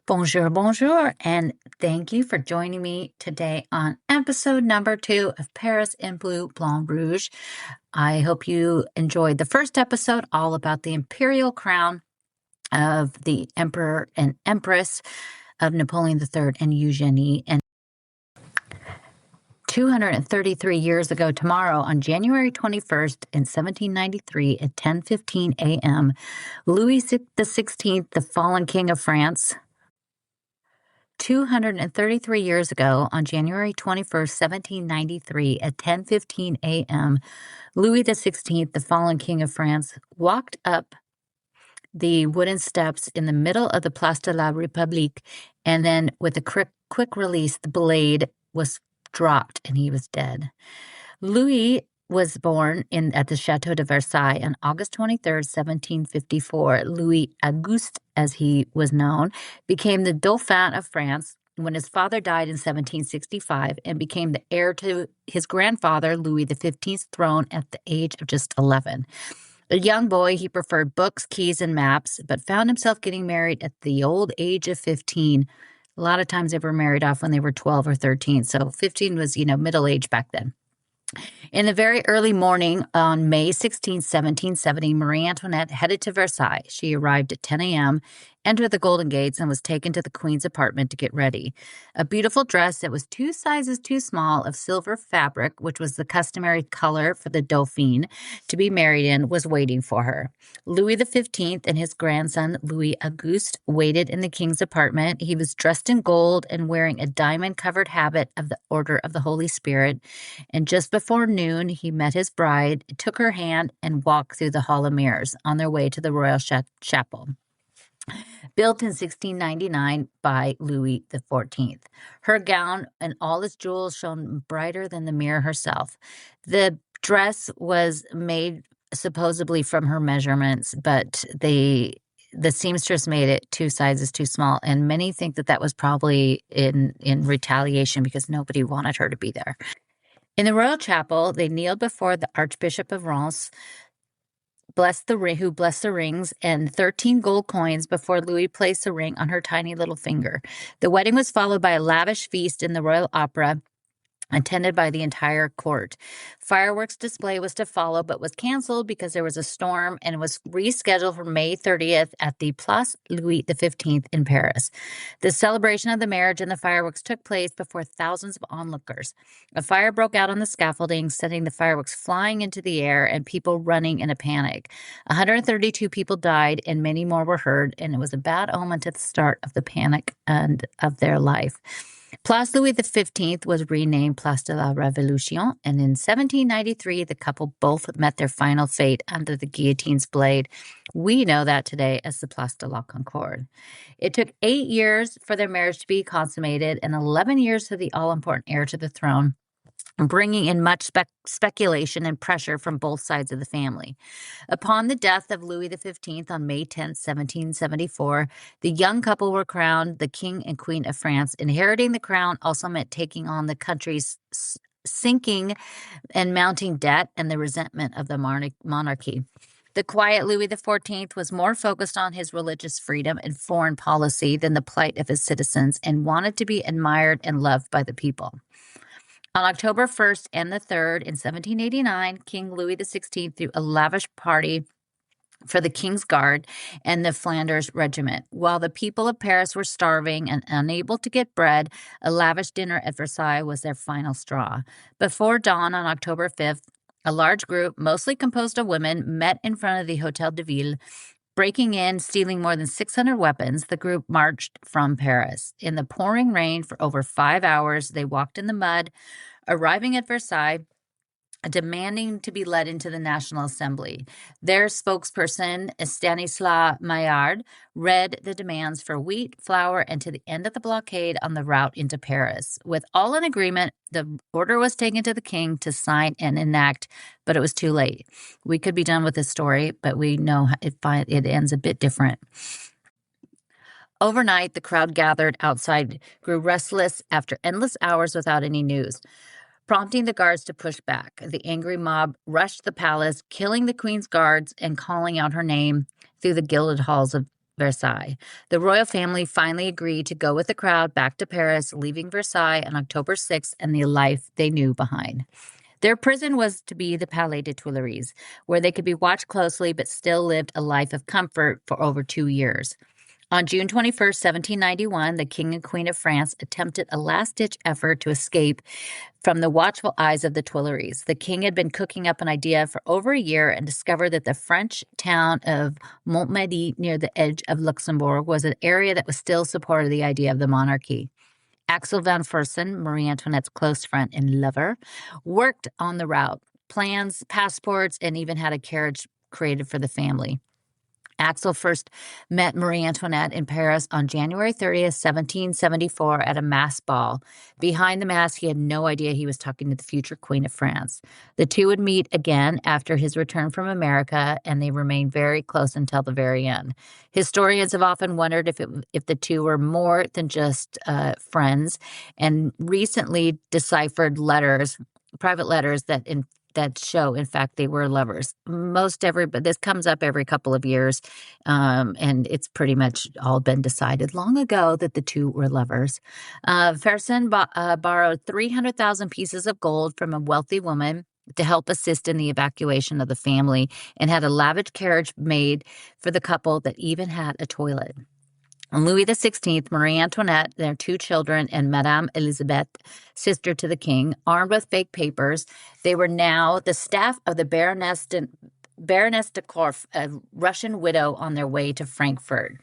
Bonjour, bonjour, and thank you for joining me today on episode number 2 of Paris in Bleu, Blanc, Rouge. I hope you enjoyed the first episode, all about the imperial crown of the Emperor and Empress of Napoleon III and Eugenie. And 233 years ago tomorrow, on January 21st in 1793 at 10:15 a.m., Louis XVI, the fallen King of France. 233 years ago, on January 21st, 1793, at 10:15 a.m., Louis XVI, the fallen King of France, walked up the wooden steps in the middle of the Place de la République, and then with a quick release, the blade was dropped and he was dead. Louis was born at the Chateau de Versailles on August 23rd, 1754. Louis Auguste, as he was known, became the Dauphin of France when his father died in 1765 and became the heir to his grandfather, Louis XV's throne at the age of just 11. A young boy, he preferred books, keys, and maps, but found himself getting married at the old age of 15. A lot of times they were married off when they were 12 or 13, so 15 was, middle age back then. In the very early morning on May 16, 1770, Marie Antoinette headed to Versailles. She arrived at 10 a.m., entered the Golden Gates, and was taken to the Queen's apartment to get ready. A beautiful dress that was 2 sizes too small of silver fabric, which was the customary color for the Dauphin to be married in, was waiting for her. Louis XV and his grandson, Louis Auguste, waited in the king's apartment. He was dressed in gold and wearing a diamond-covered habit of the Order of the Holy Spirit. And just before noon, he met his bride, took her hand, and walked through the Hall of Mirrors on their way to the Royal Chapel, built in 1699 by Louis XIV. Her gown and all its jewels shone brighter than the mirror herself. The dress was made supposedly from her measurements, but the seamstress made it 2 sizes too small, and many think that was probably in retaliation because nobody wanted her to be there. In the royal chapel, they kneeled before the Archbishop of Reims, who blessed the rings, and 13 gold coins before Louis placed the ring on her tiny little finger. The wedding was followed by a lavish feast in the Royal Opera, attended by the entire court. Fireworks display was to follow, but was canceled because there was a storm, and was rescheduled for May 30th at the Place Louis XV in Paris. The celebration of the marriage and the fireworks took place before thousands of onlookers. A fire broke out on the scaffolding, sending the fireworks flying into the air and people running in a panic. 132 people died and many more were hurt, and it was a bad omen to the start of the panic and of their life. Place Louis XV was renamed Place de la Révolution, and in 1793, the couple both met their final fate under the guillotine's blade. We know that today as the Place de la Concorde. It took 8 years for their marriage to be consummated and 11 years for the all-important heir to the throne, bringing in much speculation and pressure from both sides of the family. Upon the death of Louis XV on May 10, 1774, the young couple were crowned the King and Queen of France. Inheriting the crown also meant taking on the country's sinking and mounting debt and the resentment of the monarchy. The quiet Louis XIV was more focused on his religious freedom and foreign policy than the plight of his citizens, and wanted to be admired and loved by the people. On October 1st and the 3rd in 1789, King Louis XVI threw a lavish party for the King's Guard and the Flanders Regiment. While the people of Paris were starving and unable to get bread, a lavish dinner at Versailles was their final straw. Before dawn on October 5th, a large group, mostly composed of women, met in front of the Hôtel de Ville. Breaking in, stealing more than 600 weapons, the group marched from Paris. In the pouring rain for over 5 hours, they walked in the mud, arriving at Versailles, demanding to be led into the National Assembly. Their spokesperson, Stanislas Maillard, read the demands for wheat, flour, and to the end of the blockade on the route into Paris. With all in agreement, the order was taken to the king to sign and enact, but it was too late. We could be done with this story, but we know it ends a bit different. Overnight, the crowd gathered outside grew restless after endless hours without any news, prompting the guards to push back. The angry mob rushed the palace, killing the queen's guards and calling out her name through the gilded halls of Versailles. The royal family finally agreed to go with the crowd back to Paris, leaving Versailles on October 6th and the life they knew behind. Their prison was to be the Palais des Tuileries, where they could be watched closely but still lived a life of comfort for over 2 years. On June 21st, 1791, the King and Queen of France attempted a last-ditch effort to escape from the watchful eyes of the Tuileries. The king had been cooking up an idea for over a year and discovered that the French town of Montmédy, near the edge of Luxembourg, was an area that was still supported the idea of the monarchy. Axel van Fersen, Marie Antoinette's close friend and lover, worked on the route, plans, passports, and even had a carriage created for the family. Axel first met Marie Antoinette in Paris on January 30th, 1774, at a mass ball. Behind the mask, he had no idea he was talking to the future Queen of France. The two would meet again after his return from America, and they remained very close until the very end. Historians have often wondered if the two were more than just friends, and recently deciphered letters, private letters that show, in fact, they were lovers. But this comes up every couple of years, and it's pretty much all been decided long ago that the two were lovers. Fersen borrowed 300,000 pieces of gold from a wealthy woman to help assist in the evacuation of the family, and had a lavish carriage made for the couple that even had a toilet. Louis XVI, Marie Antoinette, their two children, and Madame Elisabeth, sister to the king, armed with fake papers. They were now the staff of the Baroness de Korff, a Russian widow, on their way to Frankfurt.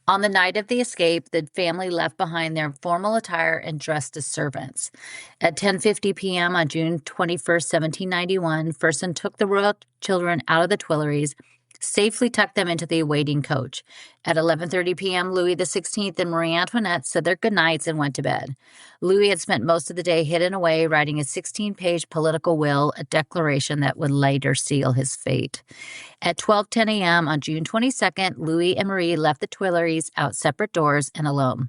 On the night of the escape, the family left behind their formal attire and dressed as servants. At 10:50 p.m. on June 21st, 1791, Fersen took the royal children out of the Tuileries, safely tucked them into the awaiting coach. At 11:30 p.m., Louis XVI and Marie Antoinette said their goodnights and went to bed. Louis had spent most of the day hidden away writing a 16-page political will, a declaration that would later seal his fate. At 12:10 a.m. on June 22nd, Louis and Marie left the Tuileries out separate doors and alone.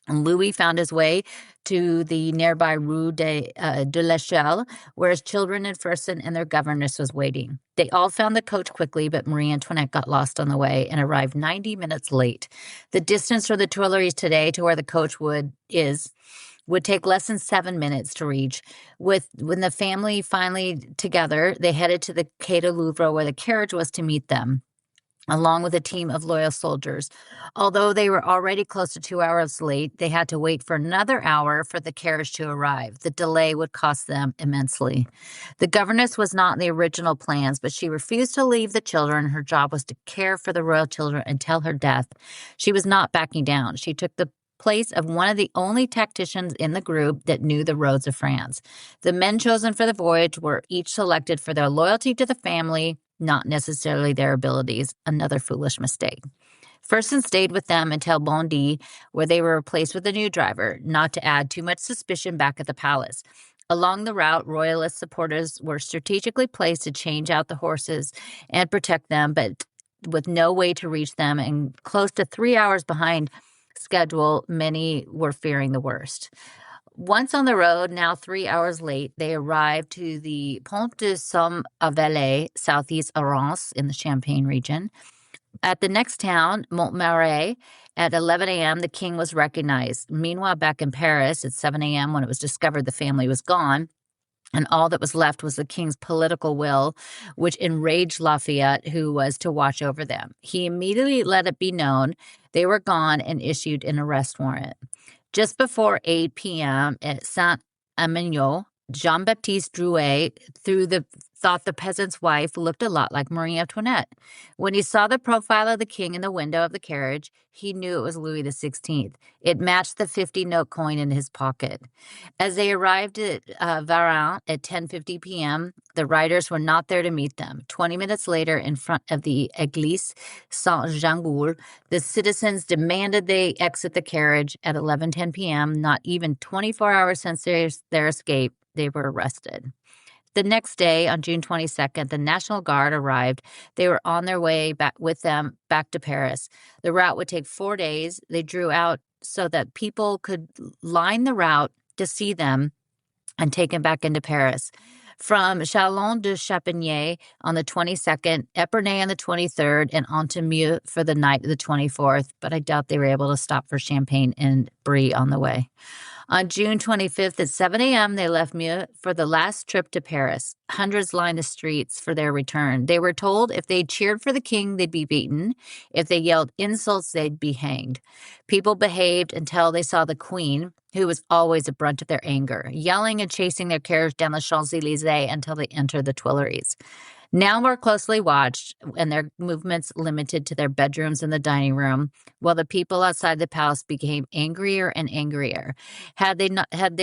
Louis found his way to the nearby Rue de l'Echelle, where his children and Fersen and their governess was waiting. They all found the coach quickly, but Marie Antoinette got lost on the way and arrived 90 minutes late. The distance from the Tuileries today to where the coach would take less than 7 minutes to reach. When the family finally together, they headed to the Quai du Louvre, where the carriage was to meet them, along with a team of loyal soldiers. Although they were already close to 2 hours late, they had to wait for another hour for the carriage to arrive. The delay would cost them immensely. The governess was not in the original plans, but she refused to leave the children. Her job was to care for the royal children until her death. She was not backing down. She took the place of one of the only tacticians in the group that knew the roads of France. The men chosen for the voyage were each selected for their loyalty to the family, not necessarily their abilities. Another foolish mistake. Fersen stayed with them until Bondy, where they were replaced with a new driver, not to add too much suspicion back at the palace. Along the route, royalist supporters were strategically placed to change out the horses and protect them, but with no way to reach them and close to 3 hours behind schedule, many were fearing the worst. Once on the road, now 3 hours late, they arrived to the Pont de Somme-Valais, southeast Arras, in the Champagne region. At the next town, Montmarais, at 11 a.m., the king was recognized. Meanwhile, back in Paris, at 7 a.m., when it was discovered the family was gone, and all that was left was the king's political will, which enraged Lafayette, who was to watch over them. He immediately let it be known they were gone and issued an arrest warrant. Just before 8 p.m. at Saint-Emilion, Jean-Baptiste Drouet thought the peasant's wife looked a lot like Marie Antoinette. When he saw the profile of the king in the window of the carriage, he knew it was Louis XVI. It matched the 50-note coin in his pocket. As they arrived at Varennes at 10:50 p.m., the riders were not there to meet them. 20 minutes later, in front of the Église Saint-Jean-Goul, the citizens demanded they exit the carriage. At 11:10 p.m., not even 24 hours since their escape, they were arrested. The next day, on June 22nd, the National Guard arrived. They were on their way back to Paris. The route would take 4 days. They drew out so that people could line the route to see them and take him back into Paris. from Chalon de Champigny on the 22nd, Epernay on the 23rd, and Ontemeux for the night of the 24th, but I doubt they were able to stop for champagne and brie on the way. On June 25th at 7 a.m., they left Meaux for the last trip to Paris. Hundreds lined the streets for their return. They were told if they cheered for the king, they'd be beaten. If they yelled insults, they'd be hanged. People behaved until they saw the queen, who was always a brunt of their anger, yelling and chasing their carriage down the Champs-Élysées until they entered the Tuileries. Now more closely watched, and their movements limited to their bedrooms and the dining room, while the people outside the palace became angrier and angrier. Had they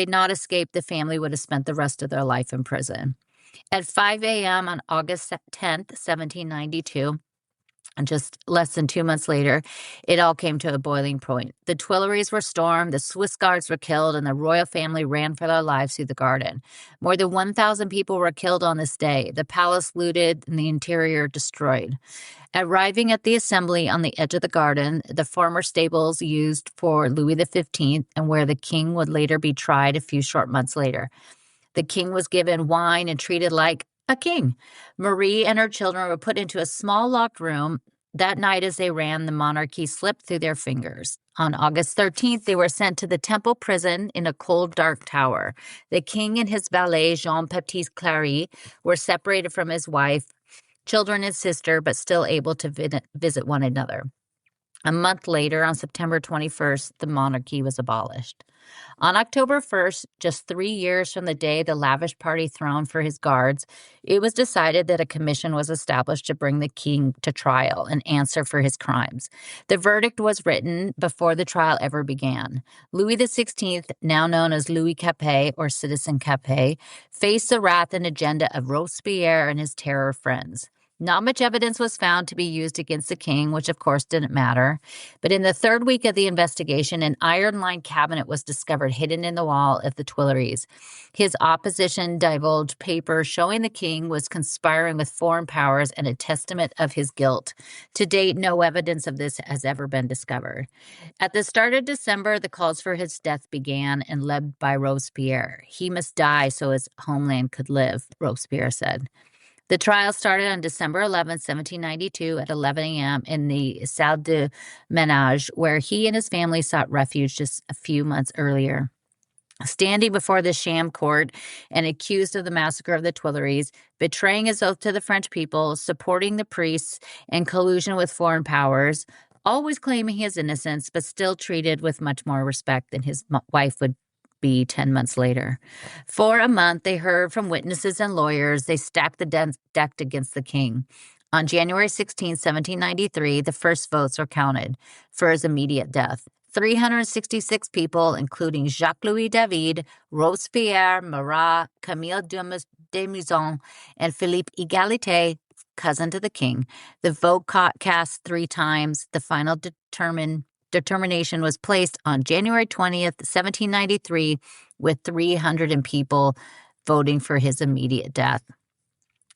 not escaped, the family would have spent the rest of their life in prison. At 5 a.m. on August 10th, 1792, and just less than 2 months later, it all came to a boiling point. The Tuileries were stormed, the Swiss guards were killed, and the royal family ran for their lives through the garden. More than 1,000 people were killed on this day, the palace looted and the interior destroyed. Arriving at the assembly on the edge of the garden, the former stables used for Louis XV and where the king would later be tried a few short months later. The king was given wine and treated like a king. Marie and her children were put into a small locked room. That night, as they ran, the monarchy slipped through their fingers. On August 13th, they were sent to the Temple prison in a cold, dark tower. The king and his valet, Jean-Baptiste Clary, were separated from his wife, children, and sister, but still able to visit one another. A month later, on September 21st, the monarchy was abolished. On October 1st, just 3 years from the day the lavish party thrown for his guards, it was decided that a commission was established to bring the king to trial and answer for his crimes. The verdict was written before the trial ever began. Louis XVI, now known as Louis Capet or Citizen Capet, faced the wrath and agenda of Robespierre and his terror friends. Not much evidence was found to be used against the king, which of course didn't matter. But in the third week of the investigation, an iron-lined cabinet was discovered hidden in the wall of the Tuileries. His opposition divulged papers showing the king was conspiring with foreign powers and a testament of his guilt. To date, no evidence of this has ever been discovered. At the start of December, the calls for his death began and led by Robespierre. He must die so his homeland could live, Robespierre said. The trial started on December 11, 1792 at 11 a.m. in the Salle de Ménage, where he and his family sought refuge just a few months earlier. Standing before the sham court and accused of the massacre of the Tuileries, betraying his oath to the French people, supporting the priests, and collusion with foreign powers, always claiming his innocence, but still treated with much more respect than his wife would be 10 months later. For a month, they heard from witnesses and lawyers. They stacked the deck against the king. On January 16, 1793, the first votes were counted for his immediate death. 366 people, including Jacques-Louis David, Robespierre, Marat, Camille Desmaisons, and Philippe Égalité, cousin to the king. The vote cast 3 times. The final determination was placed on January 20th, 1793, with 300 people voting for his immediate death.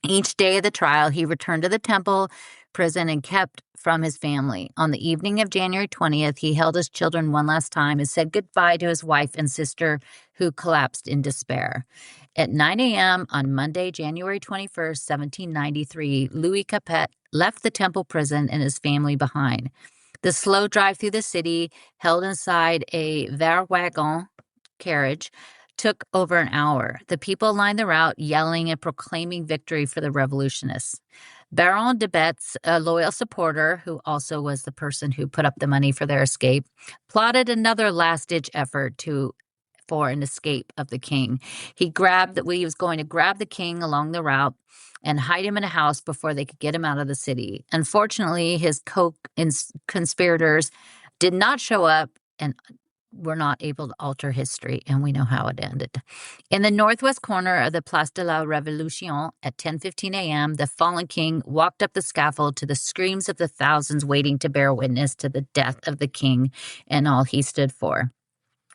Each day of the trial, he returned to the Temple prison and kept from his family. On the evening of January 20th, he held his children one last time and said goodbye to his wife and sister, who collapsed in despair. At 9 a.m. on Monday, January 21st, 1793, Louis Capet left the Temple prison and his family behind. The slow drive through the city, held inside a wagon carriage, took over an hour. The people lined the route, yelling and proclaiming victory for the revolutionists. Baron de Betz, a loyal supporter, who also was the person who put up the money for their escape, plotted another last-ditch effort for an escape of the king. He was going to grab the king along the route and hide him in a house before they could get him out of the city. Unfortunately, his conspirators did not show up and were not able to alter history, and we know how it ended. In the northwest corner of the Place de la Révolution at 10:15 a.m., the fallen king walked up the scaffold to the screams of the thousands waiting to bear witness to the death of the king and all he stood for.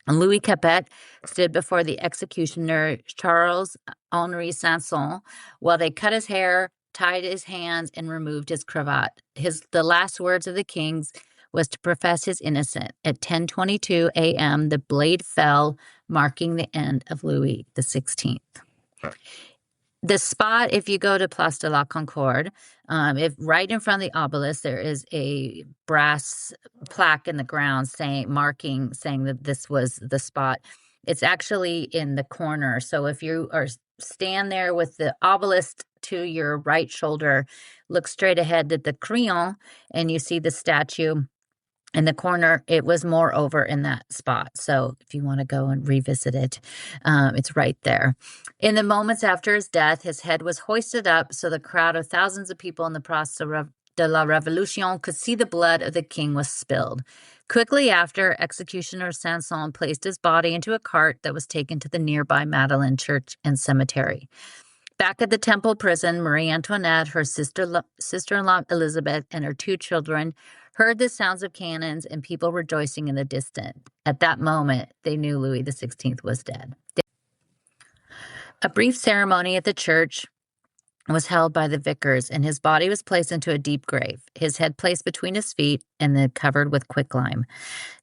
Louis Capet stood before the executioner, Charles-Henri Sanson, while they cut his hair, tied his hands, and removed his cravat. The last words of the king's was to profess his innocence. At 10:22 a.m., the blade fell, marking the end of Louis XVI. The spot, if you go to Place de la Concorde, if right in front of the obelisk, there is a brass plaque in the ground saying that this was the spot. It's actually in the corner. So if you stand there with the obelisk to your right shoulder, look straight ahead at the Crillon, and you see the statue in the corner. It was more over in that spot. So if you want to go and revisit it, it's right there. In the moments after his death, his head was hoisted up so the crowd of thousands of people in the Place de la Révolution could see the blood of the king was spilled. Quickly after, executioner Sanson placed his body into a cart that was taken to the nearby Madeleine Church and Cemetery. Back at the Temple prison, Marie Antoinette, her sister-in-law Elizabeth, and her 2 children heard the sounds of cannons and people rejoicing in the distance. At that moment, they knew Louis XVI was dead. A brief ceremony at the church was held by the vicars, and his body was placed into a deep grave, his head placed between his feet and then covered with quicklime.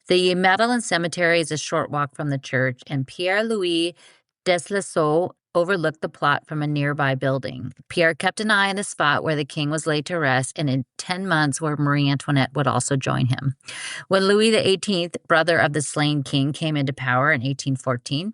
The Madeleine Cemetery is a short walk from the church, and Pierre-Louis Deslesseaux overlooked the plot from a nearby building. Pierre kept an eye on the spot where the king was laid to rest, and in 10 months where Marie Antoinette would also join him. When Louis XVIII, brother of the slain king, came into power in 1814,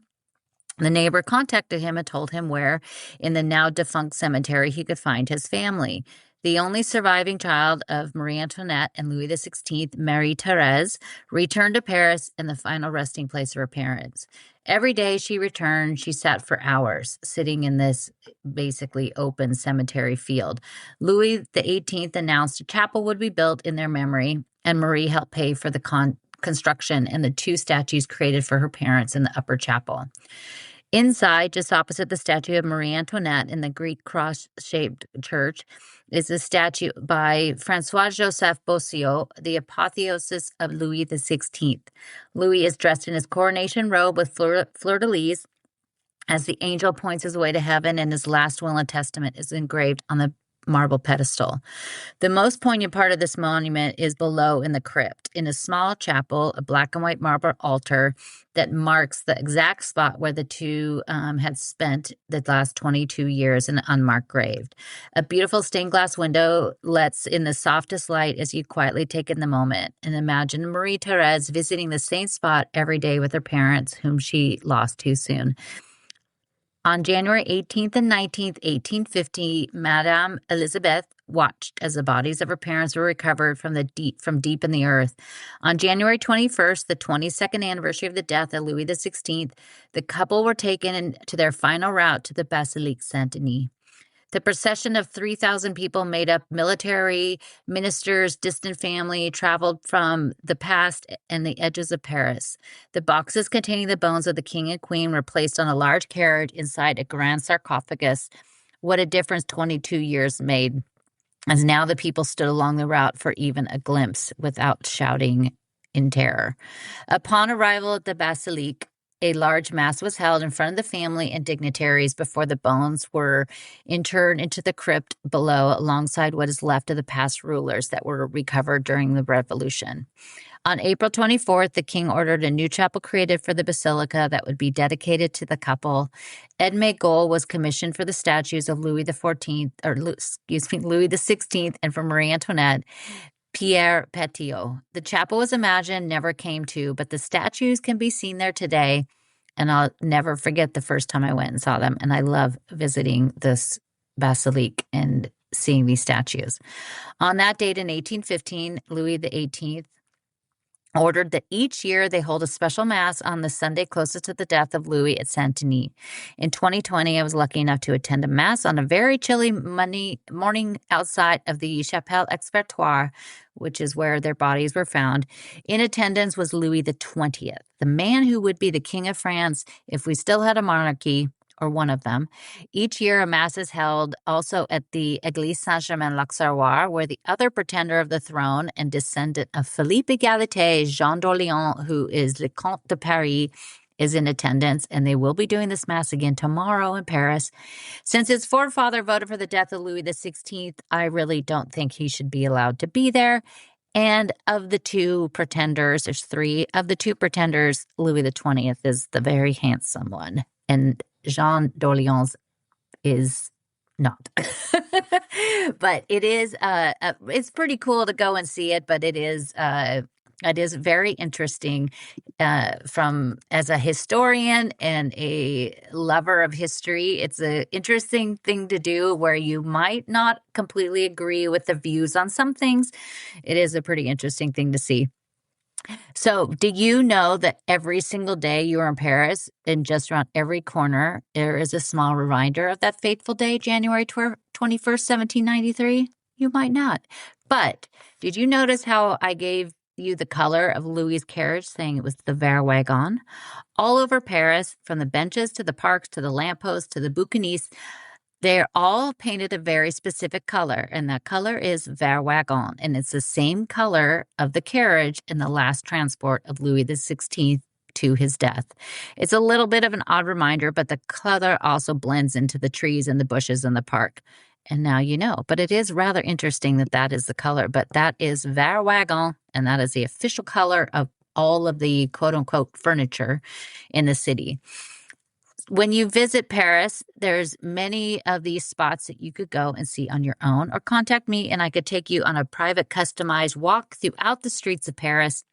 the neighbor contacted him and told him where, in the now defunct cemetery, he could find his family. The only surviving child of Marie Antoinette and Louis XVI, Marie-Thérèse, returned to Paris and the final resting place of her parents. Every day she returned, she sat for hours, sitting in this basically open cemetery field. Louis XVIII announced a chapel would be built in their memory, and Marie helped pay for the construction and the 2 statues created for her parents in the upper chapel. Inside, just opposite the statue of Marie Antoinette in the Greek cross-shaped church, is a statue by François-Joseph Bossiot, the apotheosis of Louis XVI. Louis is dressed in his coronation robe with fleur-de-lis as the angel points his way to heaven, and his last will and testament is engraved on the marble pedestal. The most poignant part of this monument is below in the crypt. In a small chapel, a black and white marble altar that marks the exact spot where the 2 had spent the last 22 years in an unmarked grave. A beautiful stained glass window lets in the softest light as you quietly take in the moment and imagine Marie-Thérèse visiting the same spot every day with her parents, whom she lost too soon. On January 18th and 19th, 1850, Madame Elizabeth watched as the bodies of her parents were recovered from deep in the earth. On January 21st, the 22nd anniversary of the death of Louis XVI, the couple were taken to their final route to the Basilique Saint-Denis. The procession of 3,000 people made up military, ministers, distant family, traveled from the past and the edges of Paris. The boxes containing the bones of the king and queen were placed on a large carriage inside a grand sarcophagus. What a difference 22 years made, as now the people stood along the route for even a glimpse without shouting in terror. Upon arrival at the Basilique, a large mass was held in front of the family and dignitaries before the bones were interred into the crypt below, alongside what is left of the past rulers that were recovered during the Revolution. On April 24th, the king ordered a new chapel created for the basilica that would be dedicated to the couple. Edmé Gold was commissioned for the statues of Louis XVI, and for Marie Antoinette. Pierre Petiot. The chapel was imagined, never came to, but the statues can be seen there today, and I'll never forget the first time I went and saw them, and I love visiting this basilique and seeing these statues. On that date in 1815, Louis XVIII ordered that each year they hold a special mass on the Sunday closest to the death of Louis at Saint-Denis. In 2020, I was lucky enough to attend a mass on a very chilly morning outside of the Chapelle Expiatoire, which is where their bodies were found. In attendance was Louis XX, the man who would be the King of France if we still had a monarchy, or one of them. Each year, a mass is held also at the Église Saint-Germain-l'Auxerrois, where the other pretender of the throne and descendant of Philippe Égalité, Jean d'Orléans, who is Le Comte de Paris, is in attendance, and they will be doing this mass again tomorrow in Paris. Since his forefather voted for the death of Louis XVI, I really don't think he should be allowed to be there. And of the 2 pretenders, there's 3. Of the 2 pretenders, Louis XX is the very handsome one. And Jean d'Orléans is not. But it is it's pretty cool to go and see it, but it is very interesting from as a historian and a lover of history. It's an interesting thing to do where you might not completely agree with the views on some things. It is a pretty interesting thing to see. So, did you know that every single day you are in Paris, and just around every corner, there is a small reminder of that fateful day, January 21st, 1793? You might not. But did you notice how I gave you the color of Louis's carriage, saying it was the Vert Wagon? All over Paris, from the benches to the parks to the lampposts to the bouquinistes, they're all painted a very specific color, and that color is Vert Wagon, and it's the same color of the carriage in the last transport of Louis XVI to his death. It's a little bit of an odd reminder, but the color also blends into the trees and the bushes in the park. And now you know, but it is rather interesting that that is the color, but that is Vert Wagon, and that is the official color of all of the quote unquote furniture in the city. When you visit Paris, there's many of these spots that you could go and see on your own, or contact me and I could take you on a private customized walk throughout the streets of Paris,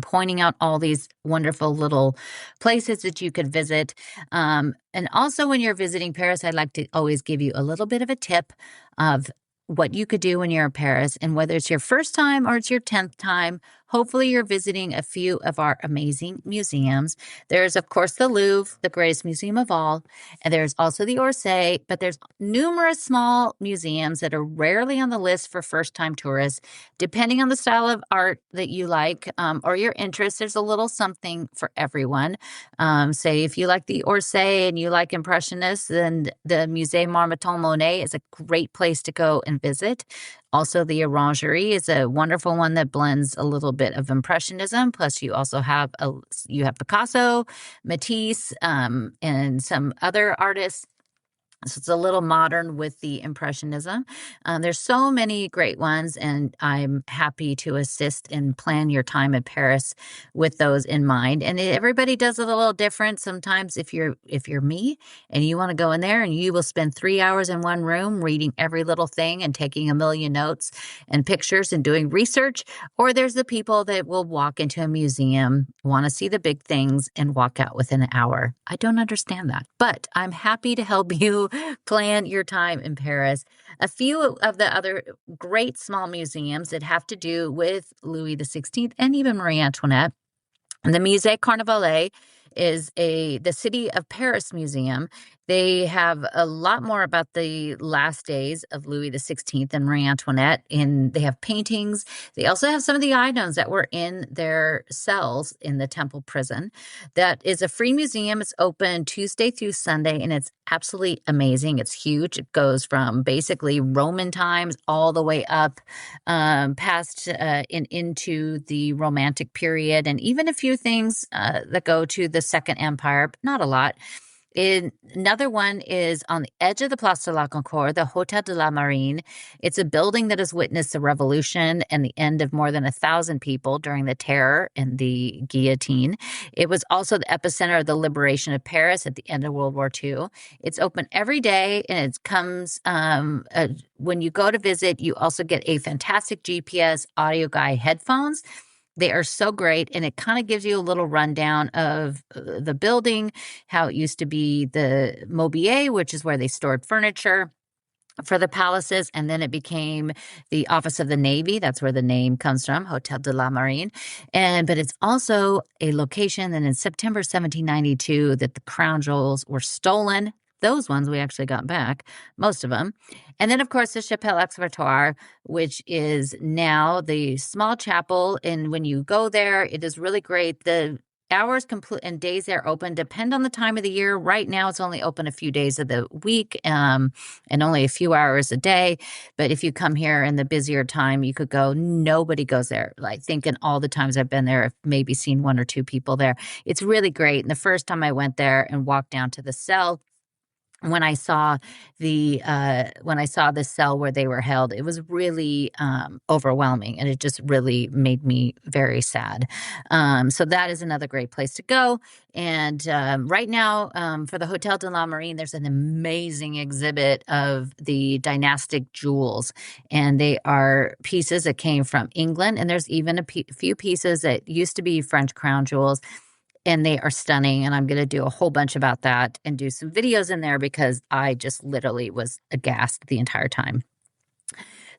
pointing out all these wonderful little places that you could visit. And also when you're visiting Paris, I'd like to always give you a little bit of a tip of what you could do when you're in Paris. And whether it's your first time or it's your 10th time, hopefully you're visiting a few of our amazing museums. There's, of course, the Louvre, the greatest museum of all. And there's also the Orsay, but there's numerous small museums that are rarely on the list for first-time tourists. Depending on the style of art that you like or your interest, there's a little something for everyone. Say if you like the Orsay and you like Impressionists, then the Musée Marmottan Monet is a great place to go and visit. Also, the Orangerie is a wonderful one that blends a little bit of Impressionism. Plus, you also have you have Picasso, Matisse, and some other artists. So it's a little modern with the Impressionism. There's so many great ones, and I'm happy to assist and plan your time in Paris with those in mind. And everybody does it a little different. Sometimes if you're me and you want to go in there and you will spend 3 hours in one room reading every little thing and taking a million notes and pictures and doing research, or there's the people that will walk into a museum, want to see the big things, and walk out within an hour. I don't understand that, but I'm happy to help you plan your time in Paris. A few of the other great small museums that have to do with Louis XVI and even Marie Antoinette. The Musée Carnavalet is the City of Paris museum. They have a lot more about the last days of Louis XVI and Marie Antoinette, and they have paintings. They also have some of the items that were in their cells in the Temple prison. That is a free museum. It's open Tuesday through Sunday, and it's absolutely amazing. It's huge. It goes from basically Roman times all the way up past and into the Romantic period, and even a few things that go to the Second Empire, but not a lot. Another one is on the edge of the Place de la Concorde, the Hôtel de la Marine. It's a building that has witnessed the revolution and the end of more than 1,000 people during the Terror and the guillotine. It was also the epicenter of the liberation of Paris at the end of World War II. It's open every day, and it comes when you go to visit, you also get a fantastic GPS audio guide headphones. They are so great, and it kind of gives you a little rundown of the building, how it used to be the Mobilier, which is where they stored furniture for the palaces, and then it became the Office of the Navy. That's where the name comes from, Hôtel de la Marine. But it's also a location that in September 1792 that the crown jewels were stolen. Those ones we actually got back, most of them. And then, of course, the Chapelle Expiatoire, which is now the small chapel. And when you go there, it is really great. The hours and days they're open depend on the time of the year. Right now, it's only open a few days of the week and only a few hours a day. But if you come here in the busier time, you could go. Nobody goes there. I think in all the times I've been there, I've maybe seen one or two people there. It's really great. And the first time I went there and walked down to the cell, when I saw the cell where they were held. It was really overwhelming, and it just really made me very sad. So that is another great place to go. And right now, for the Hotel de la Marine, there's an amazing exhibit of the dynastic jewels, and they are pieces that came from England, and there's even a few pieces that used to be French crown jewels, and they are stunning. And I'm going to do a whole bunch about that and do some videos in there because I just literally was aghast the entire time.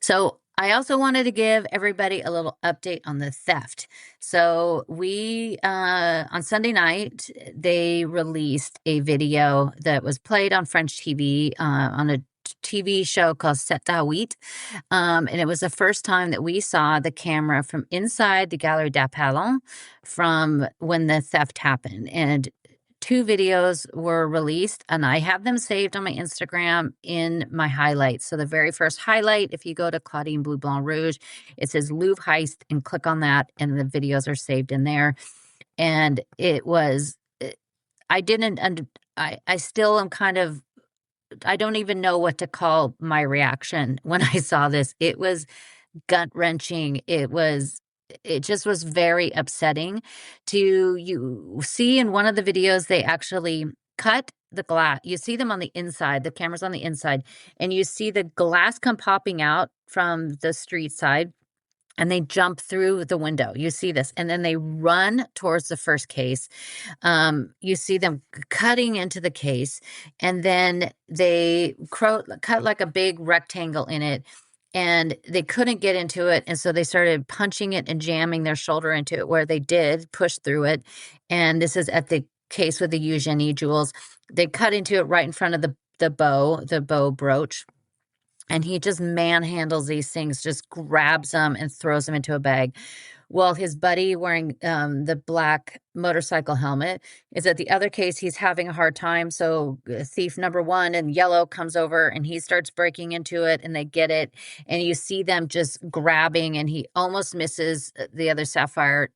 So I also wanted to give everybody a little update on the theft. So we, on Sunday night, they released a video that was played on French TV, on a TV show called C'est à Huit. And it was the first time that we saw the camera from inside the Galerie des Palais from when the theft happened. And two videos were released, and I have them saved on my Instagram in my highlights. So the very first highlight, if you go to Claudine Bleu Blanc Rouge, it says Louvre Heist, and click on that, and the videos are saved in there. And it was, I didn't, I still am kind of, I don't even know what to call my reaction when I saw this. It was gut wrenching. It just was very upsetting to you see in one of the videos. They actually cut the glass. You see them on the inside, the camera's on the inside, and you see the glass come popping out from the street side, and they jump through the window. You see this, and then they run towards the first case. You see them cutting into the case, and then they cut like a big rectangle in it, and they couldn't get into it. And so they started punching it and jamming their shoulder into it, where they did push through it. And this is at the case with the Eugenie jewels. They cut into it right in front of the bow brooch. And he just manhandles these things, just grabs them and throws them into a bag. Well, his buddy wearing the black motorcycle helmet is at the other case. He's having a hard time. So thief number one in yellow comes over, and he starts breaking into it, and they get it. And you see them just grabbing, and he almost misses the other sapphire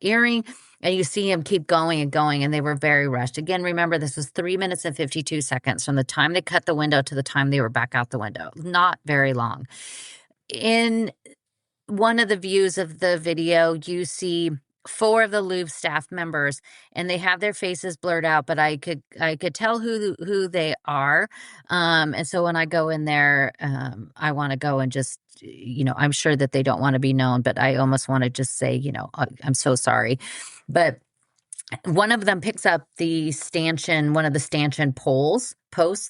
earring, and you see him keep going and going, and they were very rushed. Again, remember, this was 3 minutes and 52 seconds from the time they cut the window to the time they were back out the window. Not very long. In one of the views of the video, you see 4 of the Louvre staff members, and they have their faces blurred out, but I could tell who they are. And so when I go in there, I want to go and just, I'm sure that they don't want to be known, but I almost want to just say, I'm so sorry. But one of them picks up one of the stanchion posts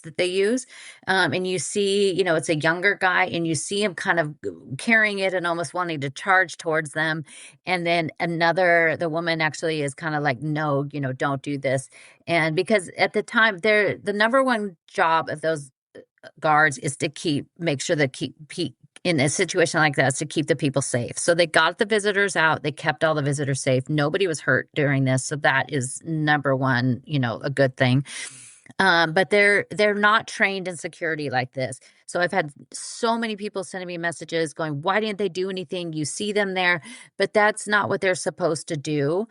that they use. And you see, it's a younger guy, and you see him kind of carrying it and almost wanting to charge towards them. And then the woman actually is kind of like, no, don't do this. And because at the time, the number one job of those guards is to make sure that in a situation like that, is to keep the people safe. So they got the visitors out. They kept all the visitors safe. Nobody was hurt during this. So that is number one, a good thing. But they're not trained in security like this. So I've had so many people sending me messages going, why didn't they do anything? You see them there, but that's not what they're supposed to do.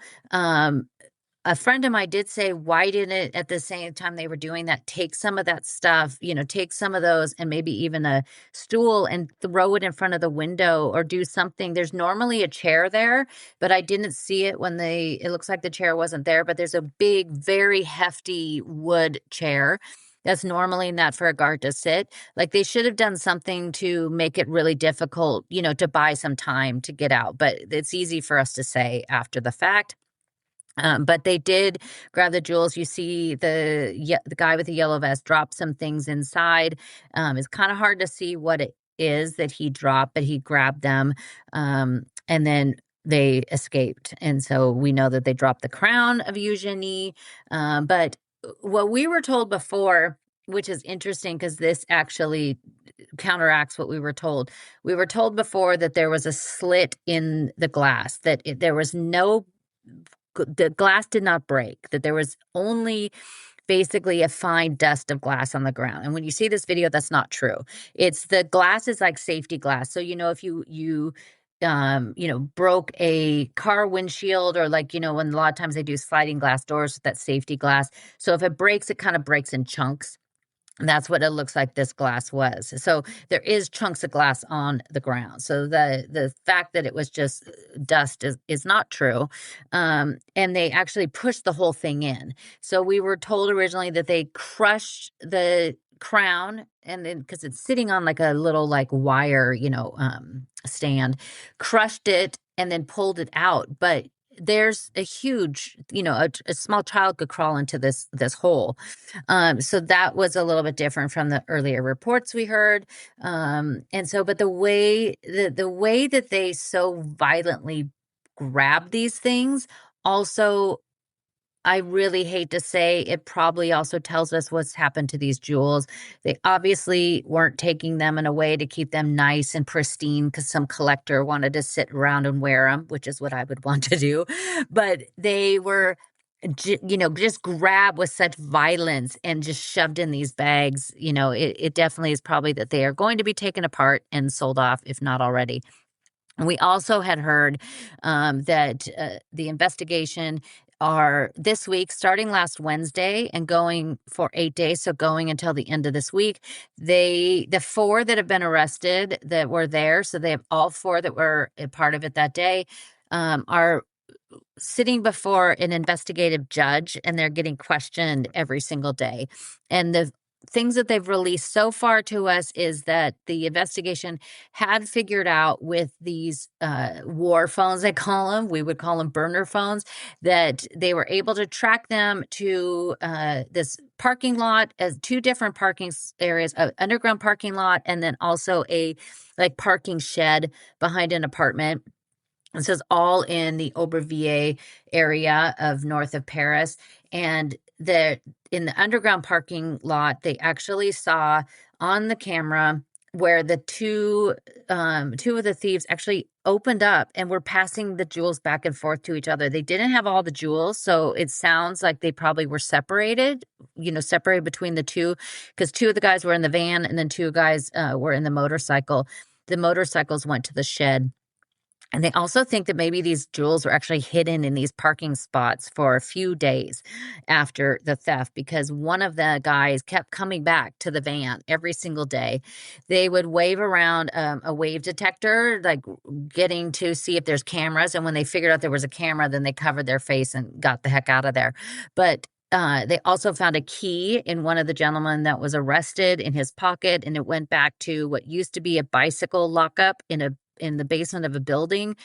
A friend of mine did say, why didn't it, at the same time they were doing that, take some of that stuff, take some of those and maybe even a stool and throw it in front of the window or do something. There's normally a chair there, but I didn't see it it looks like the chair wasn't there, but there's a big, very hefty wood chair that's normally not for a guard to sit. Like, they should have done something to make it really difficult, to buy some time to get out. But it's easy for us to say after the fact. But they did grab the jewels. You see the guy with the yellow vest drop some things inside. It's kind of hard to see what it is that he dropped, but he grabbed them. And then they escaped. And so we know that they dropped the crown of Eugenie. But what we were told before, which is interesting because this actually counteracts what we were told. We were told before that there was a slit in the glass, that there was the glass did not break, that there was only basically a fine dust of glass on the ground. And when you see this video, that's not true. The glass is like safety glass. So, if you broke a car windshield, or when a lot of times they do sliding glass doors with that safety glass. So if it breaks, it kind of breaks in chunks. That's what it looks like this glass was. So there is chunks of glass on the ground. So the fact that it was just dust is not true. And they actually pushed the whole thing in. So we were told originally that they crushed the crown, and then because it's sitting on like a little like wire, stand, crushed it and then pulled it out. But there's a huge, a small child could crawl into this hole. So that was a little bit different from the earlier reports we heard. And so, but the way that they so violently grab these things also, I really hate to say, it probably also tells us what's happened to these jewels. They obviously weren't taking them in a way to keep them nice and pristine because some collector wanted to sit around and wear them, which is what I would want to do. But they were, just grabbed with such violence and just shoved in these bags. It definitely is probably that they are going to be taken apart and sold off, if not already. We also had heard that the investigation are this week, starting last Wednesday and going for 8 days, so going until the end of this week. The four that have been arrested that were there, so they have all four that were a part of it that day, are sitting before an investigative judge, and they're getting questioned every single day. And the things that they've released so far to us is that the investigation had figured out with these war phones, they call them, we would call them burner phones, that they were able to track them to this parking lot as two different parking areas, an underground parking lot, and then also a like parking shed behind an apartment. It says all in the Aubervilliers area of north of Paris. And in the underground parking lot, they actually saw on the camera where the two of the thieves actually opened up and were passing the jewels back and forth to each other. They didn't have all the jewels, so it sounds like they probably were separated between the two, because two of the guys were in the van and then two guys were in the motorcycle. The motorcycles went to the shed. And they also think that maybe these jewels were actually hidden in these parking spots for a few days after the theft, because one of the guys kept coming back to the van every single day. They would wave around a wave detector, like getting to see if there's cameras. And when they figured out there was a camera, then they covered their face and got the heck out of there. But they also found a key in one of the gentlemen that was arrested in his pocket, and it went back to what used to be a bicycle lockup in the basement of a building.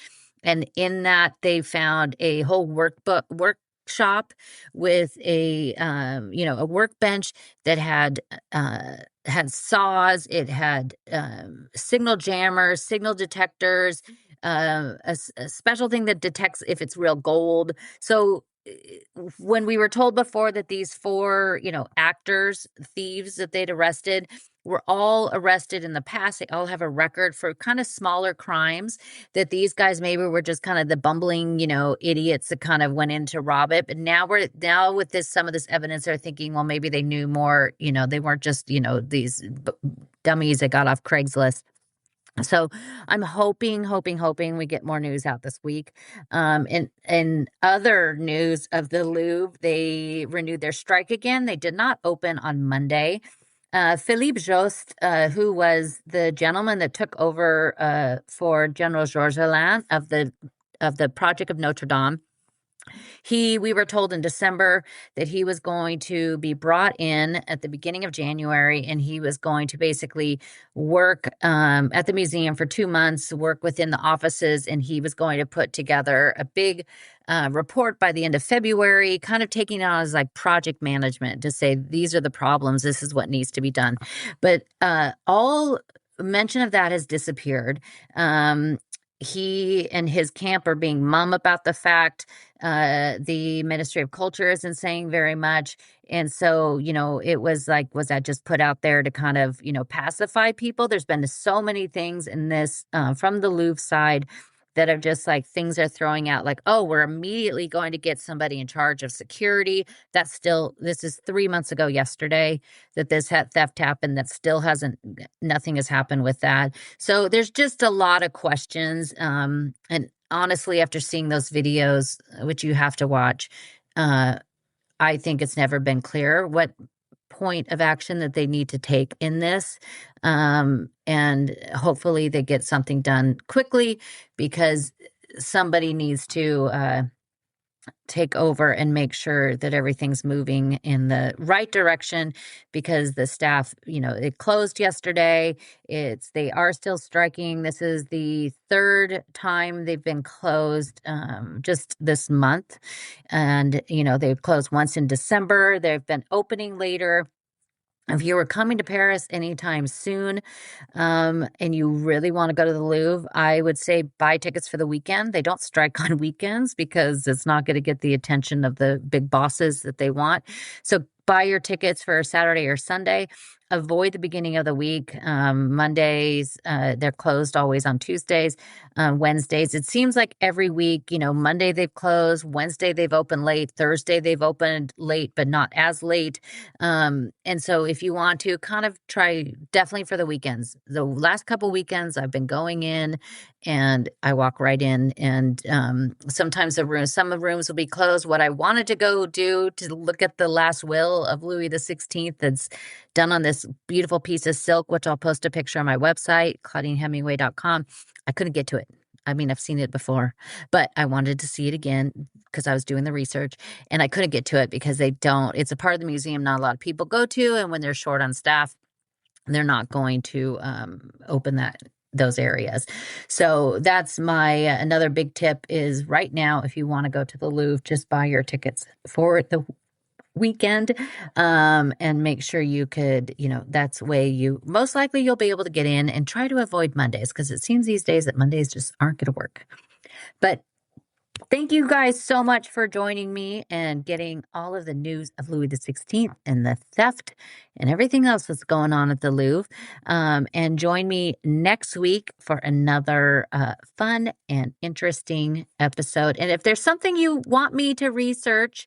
And in that, they found a whole workshop with a workbench that had saws. It had signal jammers, signal detectors, a special thing that detects if it's real gold. So when we were told before that these four, actors, thieves that they'd arrested were all arrested in the past, they all have a record for kind of smaller crimes, that these guys maybe were just kind of the bumbling, idiots that kind of went in to rob it. But now with some of this evidence, they're thinking, well, maybe they knew more, they weren't just, these dummies that got off Craigslist. So I'm hoping we get more news out this week. In other news of the Louvre, they renewed their strike again. They did not open on Monday. Philippe Jost, who was the gentleman that took over for General Georges Alain of the Project of Notre Dame, we were told in December that he was going to be brought in at the beginning of January, and he was going to basically work at the museum for 2 months, work within the offices, and he was going to put together a big report by the end of February, kind of taking on as like project management to say, these are the problems, this is what needs to be done. But all mention of that has disappeared. He and his camp are being mum about the fact. The Ministry of Culture isn't saying very much. And so, it was like, was that just put out there to kind of, pacify people? There's been so many things in this from the Louvre side that are just like things are throwing out like, oh, we're immediately going to get somebody in charge of security. This is 3 months ago yesterday that this theft happened. That still nothing has happened with that. So there's just a lot of questions. And honestly, after seeing those videos, which you have to watch, I think it's never been clear what point of action that they need to take in this. And hopefully they get something done quickly, because somebody needs to take over and make sure that everything's moving in the right direction, because the staff, it closed yesterday. They are still striking. This is the third time they've been closed just this month. And, they've closed once in December. They've been opening later. If you were coming to Paris anytime soon, and you really want to go to the Louvre, I would say buy tickets for the weekend. They don't strike on weekends because it's not going to get the attention of the big bosses that they want. So buy your tickets for Saturday or Sunday. Avoid the beginning of the week. Mondays, they're closed always on Tuesdays. Wednesdays, it seems like every week, Monday they've closed, Wednesday they've opened late, Thursday they've opened late, but not as late. And so if you want to kind of try, definitely for the weekends. The last couple weekends I've been going in and I walk right in, and sometimes some of the rooms will be closed. What I wanted to go do to look at the last will of Louis XVI that's done on this beautiful piece of silk, which I'll post a picture on my website, ClaudineHemingway.com. I couldn't get to it. I mean, I've seen it before, but I wanted to see it again because I was doing the research, and I couldn't get to it because it's a part of the museum not a lot of people go to. And when they're short on staff, they're not going to open those areas. So that's my another big tip is right now, if you want to go to the Louvre, just buy your tickets for the weekend, and make sure you could, that's way most likely you'll be able to get in, and try to avoid Mondays, because it seems these days that Mondays just aren't going to work. But thank you guys so much for joining me and getting all of the news of Louis XVI and the theft and everything else that's going on at the Louvre. And join me next week for another fun and interesting episode. And if there's something you want me to research,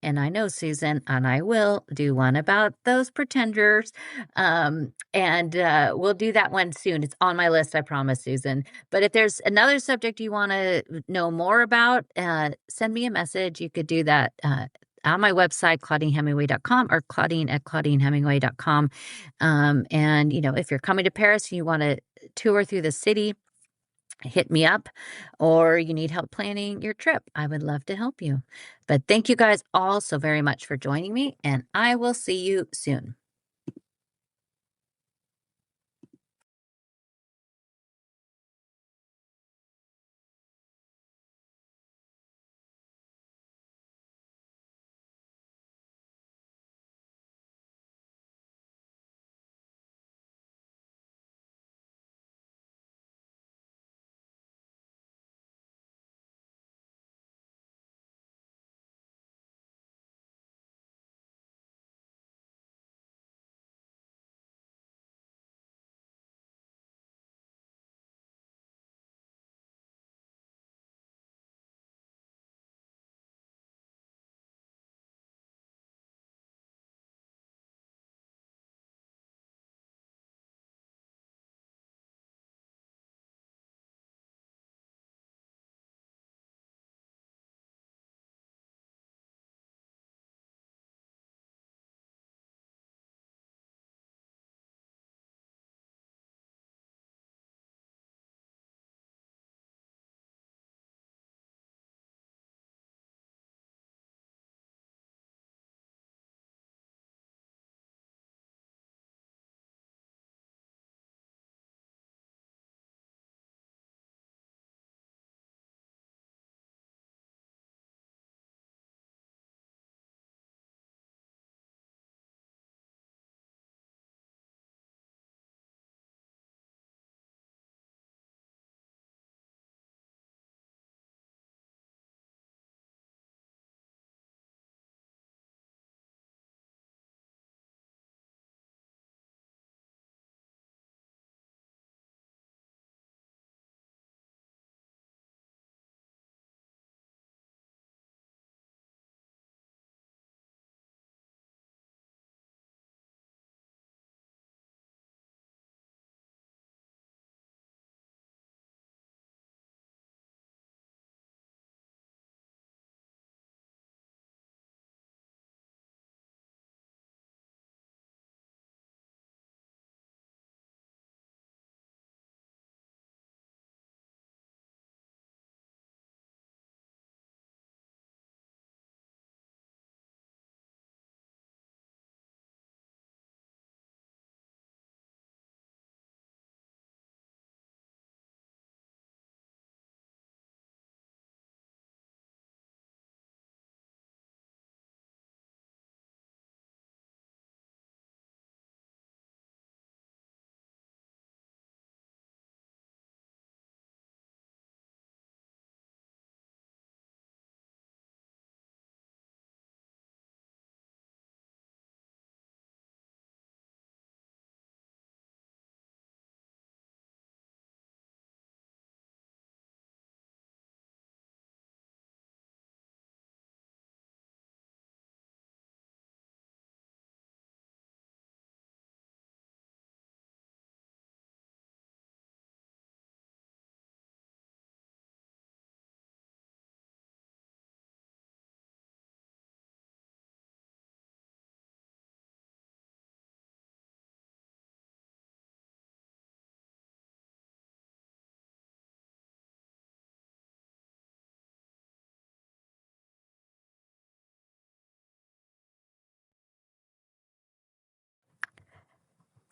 and I know, Susan, and I will do one about those pretenders. And we'll do that one soon. It's on my list, I promise, Susan. But if there's another subject you want to know more about, send me a message. You could do that on my website, ClaudineHemingway.com, or Claudine@ClaudineHemingway.com. And, if you're coming to Paris and you want to tour through the city, hit me up, or you need help planning your trip, I would love to help you. But thank you guys all so very much for joining me, and I will see you soon.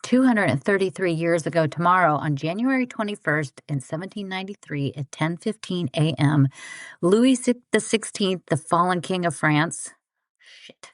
233 years ago tomorrow, on January 21st in 1793 at 10:15 a.m., Louis XVI, the fallen king of France. Shit.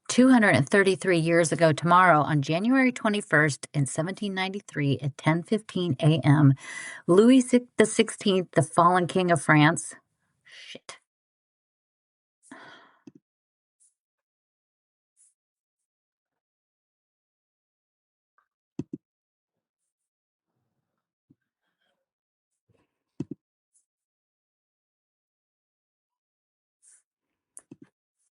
233 years ago tomorrow, on January 21st in 1793 at 10:15 a.m., Louis XVI, the fallen king of France. Shit.